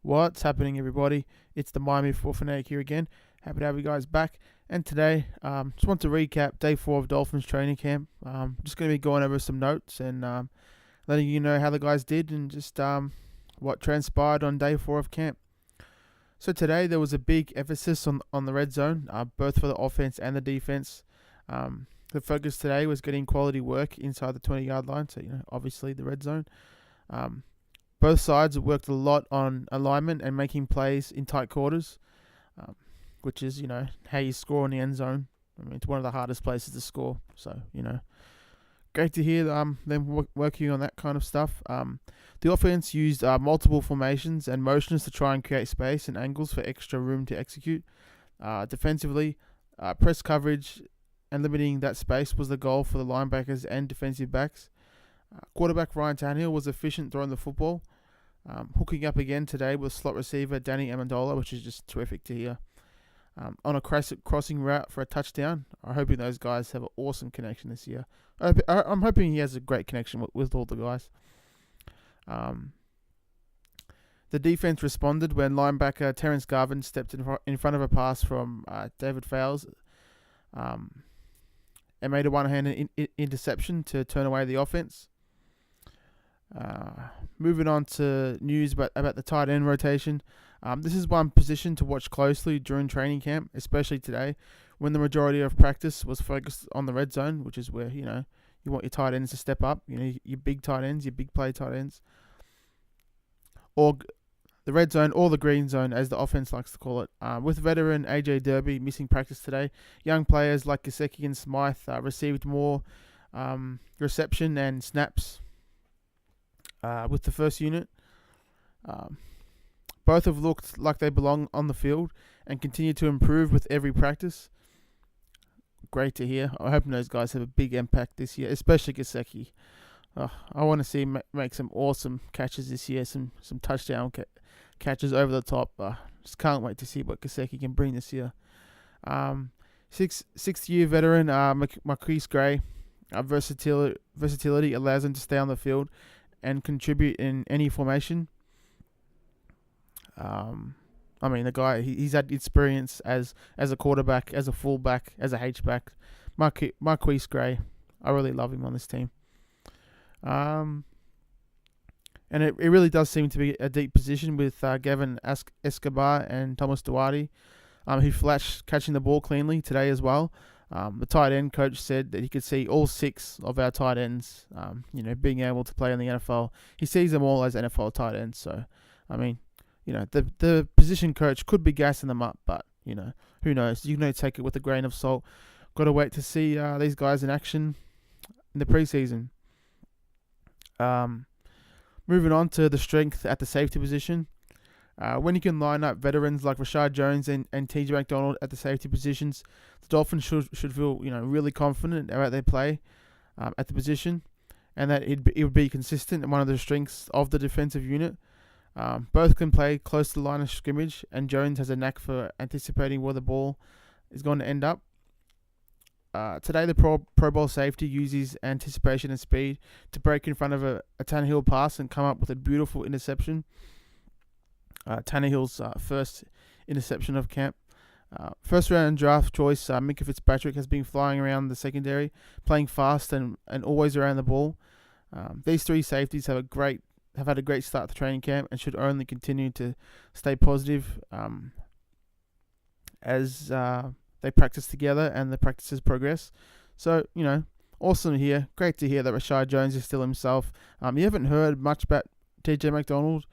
What's happening, everybody? It's the Miami Football Fanatic here again. Happy to have you guys back. And today, just want to recap day 4 of Dolphins training camp. Just going to be going over some notes and letting you know how the guys did and just what transpired on day 4 of camp. So today there was a big emphasis on the red zone, both for the offense and the defense. The focus today was getting quality work inside the 20-yard line, so obviously the red zone. Both sides worked a lot on alignment and making plays in tight quarters, which is, how you score in the end zone. I mean, it's one of the hardest places to score. So, great to hear them working on that kind of stuff. The offense used multiple formations and motions to try and create space and angles for extra room to execute. Defensively, press coverage and limiting that space was the goal for the linebackers and defensive backs. Quarterback Ryan Tannehill was efficient throwing the football, hooking up again today with slot receiver Danny Amendola, which is just terrific to hear. On a crossing route for a touchdown. I'm hoping those guys have an awesome connection this year. I'm hoping he has a great connection with all the guys. The defense responded when linebacker Terrence Garvin stepped in front of a pass from David Fowles and made a one-handed interception to turn away the offense. Moving on to news about the tight end rotation. This is one position to watch closely during training camp, especially today, when the majority of practice was focused on the red zone, which is where, you want your tight ends to step up, your big tight ends, your big play tight ends. Or the red zone or the green zone, as the offense likes to call it. With veteran AJ Derby missing practice today, young players like Gesicki and Smythe received more reception and snaps with the first unit. Both have looked like they belong on the field and continue to improve with every practice. Great to hear. I hope those guys have a big impact this year, especially Gesicki. I want to see him make some awesome catches this year, some touchdown catches over the top. Just can't wait to see what Gesicki can bring this year. Sixth-year veteran Marquise Gray, versatility allows him to stay on the field and contribute in any formation. The guy, he's had experience as a quarterback, as a fullback, as a H-back. Marquise Gray, I really love him on this team. And it really does seem to be a deep position with Gavin Escobar and Thomas Duarte, who flashed catching the ball cleanly today as well. The tight end coach said that he could see all 6 of our tight ends, being able to play in the NFL. He sees them all as NFL tight ends. So, the position coach could be gassing them up, but, who knows? You take it with a grain of salt. Got to wait to see these guys in action in the preseason. Moving on to the strength at the safety position. When you can line up veterans like Rashad Jones and TJ McDonald at the safety positions, the Dolphins should feel really confident about their play at the position, and that it would be consistent and one of the strengths of the defensive unit. Both can play close to the line of scrimmage, and Jones has a knack for anticipating where the ball is going to end up. Today, the Pro Bowl safety uses anticipation and speed to break in front of a Tannehill pass and come up with a beautiful interception. Tannehill's first interception of camp. First round draft choice, Minkah Fitzpatrick has been flying around the secondary, playing fast and always around the ball. These 3 safeties have had a great start to training camp and should only continue to stay positive as they practice together and the practices progress. So, awesome to hear. Great to hear that Rashad Jones is still himself. You haven't heard much about TJ McDonald,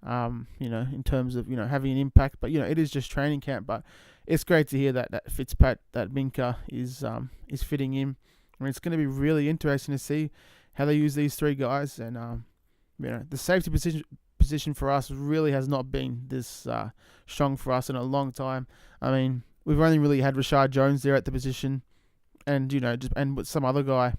in terms of, having an impact. But, it is just training camp. But it's great to hear that Minkah is fitting in. I mean, it's going to be really interesting to see how they use these 3 guys. And, the safety position for us really has not been this strong for us in a long time. I mean, we've only really had Rashad Jones there at the position, and and with some other guy,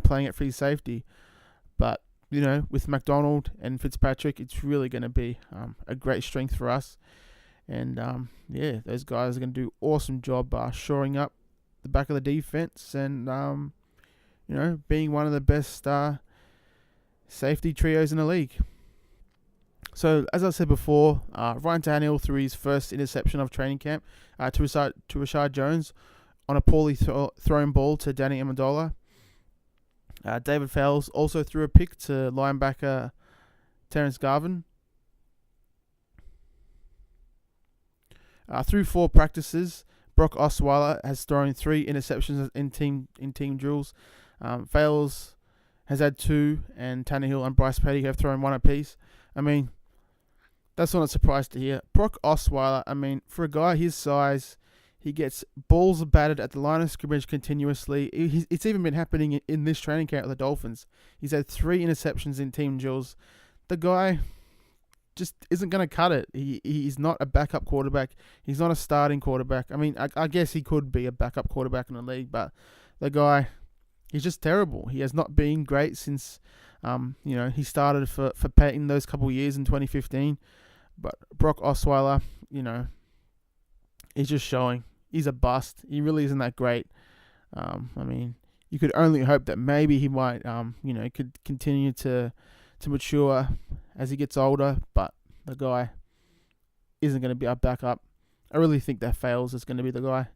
playing at free safety. But with McDonald and Fitzpatrick, it's really going to be a great strength for us. And those guys are going to do an awesome job shoring up the back of the defense and being one of the best safety trios in the league. So, as I said before, Ryan Tannehill threw his first interception of training camp to Rashad Jones on a poorly thrown ball to Danny Amendola. David Fowles also threw a pick to linebacker Terrence Garvin. Through 4 practices, Brock Osweiler has thrown 3 interceptions in team drills. Fowles has had 2, and Tannehill and Bryce Petty have thrown 1 apiece. I mean, that's not a surprise to hear. Brock Osweiler, I mean, for a guy his size, he gets balls batted at the line of scrimmage continuously. It's even been happening in this training camp with the Dolphins. He's had 3 interceptions in team drills. The guy just isn't going to cut it. He's not a backup quarterback. He's not a starting quarterback. I mean, I guess he could be a backup quarterback in the league, but the guy, he's just terrible. He has not been great since, he started for Peyton those couple of years in 2015. But Brock Osweiler, he's just showing he's a bust. He really isn't that great. I mean, you could only hope that maybe he might, could continue to mature as he gets older. But the guy isn't going to be our backup. I really think that Fowles is going to be the guy.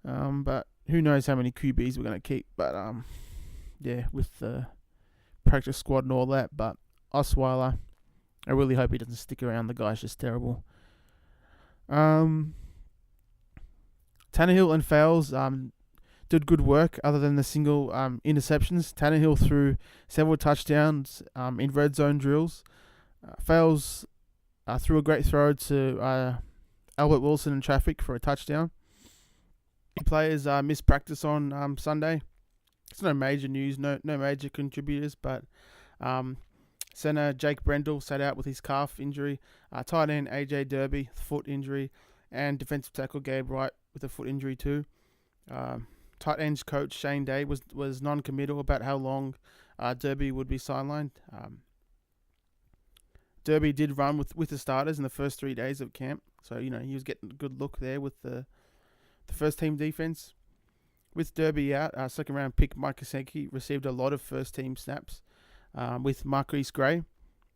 But who knows how many QBs we're going to keep. But, with the practice squad and all that. But Osweiler, I really hope he doesn't stick around. The guy's just terrible. Tannehill and Fowles did good work other than the single interceptions. Tannehill threw several touchdowns in red zone drills. Fowles threw a great throw to Albert Wilson in traffic for a touchdown. Players missed practice on Sunday. It's no major news, no major contributors, but center Jake Brendel sat out with his calf injury. Tight end AJ Derby, foot injury, and defensive tackle Gabe Wright with a foot injury too. Tight ends coach Shane Day was non-committal about how long Derby would be sidelined. Derby did run with the starters in the first 3 days of camp, so he was getting a good look there with the first team defense. With Derby out, second round pick Mike Gesicki received a lot of first team snaps with Marquise Gray.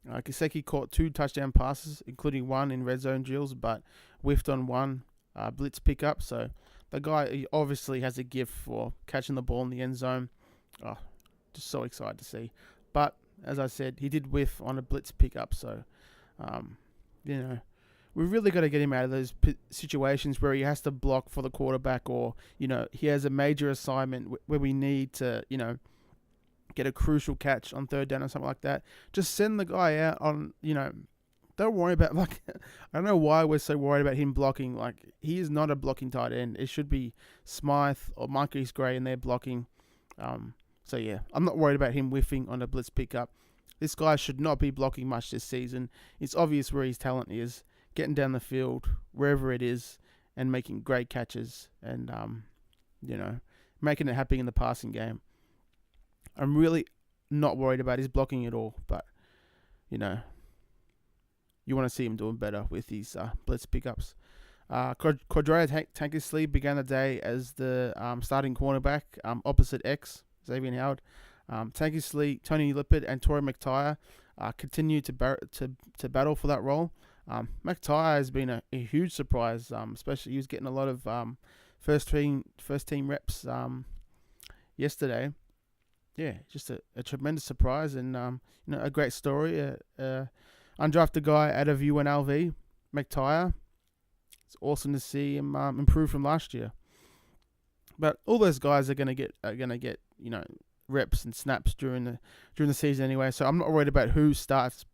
Gesicki caught 2 touchdown passes, including 1 in red zone drills, but whiffed on 1 blitz pickup. So the guy, he obviously has a gift for catching the ball in the end zone. Oh, just so excited to see. But as I said, he did whiff on a blitz pickup. So, we've really got to get him out of those situations where he has to block for the quarterback, or he has a major assignment where we need to get a crucial catch on third down or something like that. Just send the guy out on don't worry about I don't know why we're so worried about him blocking. He is not a blocking tight end. It should be Smythe or Marquise Gray in there blocking. So yeah, I'm not worried about him whiffing on a blitz pickup. This guy should not be blocking much this season. It's obvious where his talent is, getting down the field, wherever it is, and making great catches and, making it happen in the passing game. I'm really not worried about his blocking at all, but, you want to see him doing better with his blitz pickups. Cordrea Tankersley began the day as the starting cornerback opposite X, Xavier Howard. Tankersley, Tony Lippett, and Torrey McTire continue to battle for that role. McTire has been a huge surprise, especially he was getting a lot of first team reps yesterday. Yeah, just a tremendous surprise and a great story. Undrafted guy out of UNLV, McTire. It's awesome to see him improve from last year. But all those guys are gonna get reps and snaps during the season anyway. So I'm not worried about who starts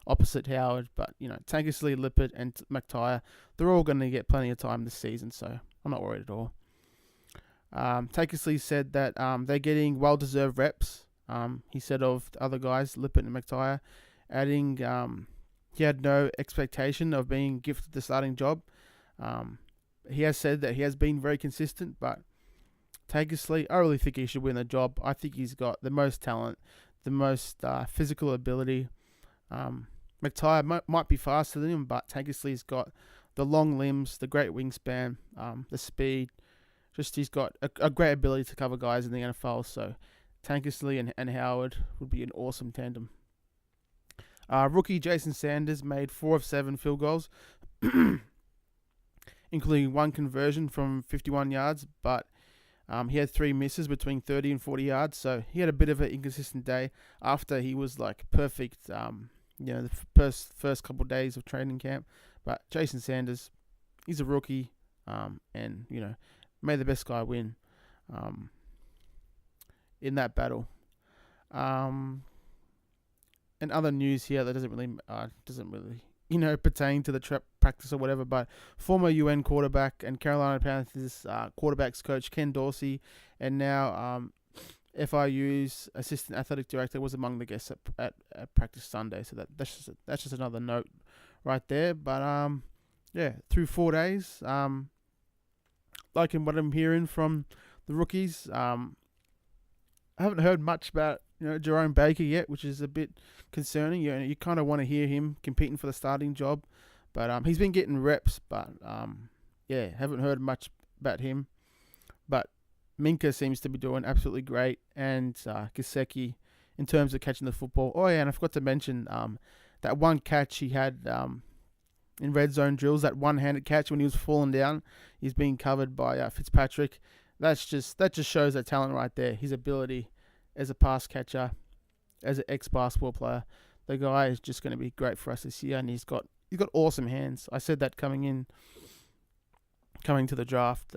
opposite Howard, but Tankersley, Lippett, and McTire, they're all going to get plenty of time this season, so I'm not worried at all. Tankersley said that they're getting well-deserved reps. He said of the other guys, Lippett and McTire, adding he had no expectation of being gifted the starting job. He has said that he has been very consistent, but Tankersley, I really think he should win the job. I think he's got the most talent, the most physical ability. McTire might be faster than him, but Tankersley's got the long limbs, the great wingspan, the speed. Just he's got a great ability to cover guys in the NFL. So Tankersley and Howard would be an awesome tandem. Rookie Jason Sanders made 4 of 7 field goals, including 1 conversion from 51 yards, but he had 3 misses between 30 and 40 yards, so he had a bit of an inconsistent day after he was like perfect, the first couple of days of training camp. But Jason Sanders, he's a rookie, and may the best guy win in that battle. And other news here that doesn't really pertain to the practice or whatever, but former UN quarterback and Carolina Panthers quarterbacks coach Ken Dorsey, and now FIU's assistant athletic director, was among the guests at practice Sunday. So that's just another note right there. But through 4 days, like in what I'm hearing from the rookies, I haven't heard much about Jerome Baker yet, which is a bit concerning. You kind of want to hear him competing for the starting job, but he's been getting reps. But haven't heard much about him. But Minka seems to be doing absolutely great, and Gesicki in terms of catching the football. Oh yeah, and I forgot to mention that one catch he had in red zone drills, that one-handed catch when he was falling down. He's being covered by Fitzpatrick. That just shows that talent right there. His ability as a pass catcher, as an ex-basketball player. The guy is just going to be great for us this year, and he's got awesome hands. I said that coming to the draft.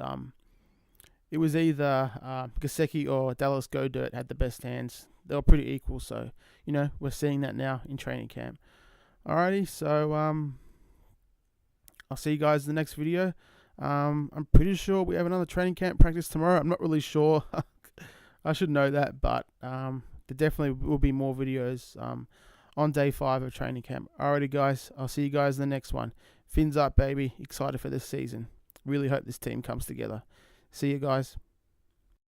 It was either Gesicki or Dallas Goedert had the best hands. They were pretty equal, so we're seeing that now in training camp. Alrighty, so I'll see you guys in the next video. I'm pretty sure we have another training camp practice tomorrow. I'm not really sure. I should know that, but there definitely will be more videos on day 5 of training camp. Alrighty, guys. I'll see you guys in the next one. Fins up, baby. Excited for this season. Really hope this team comes together. See you guys.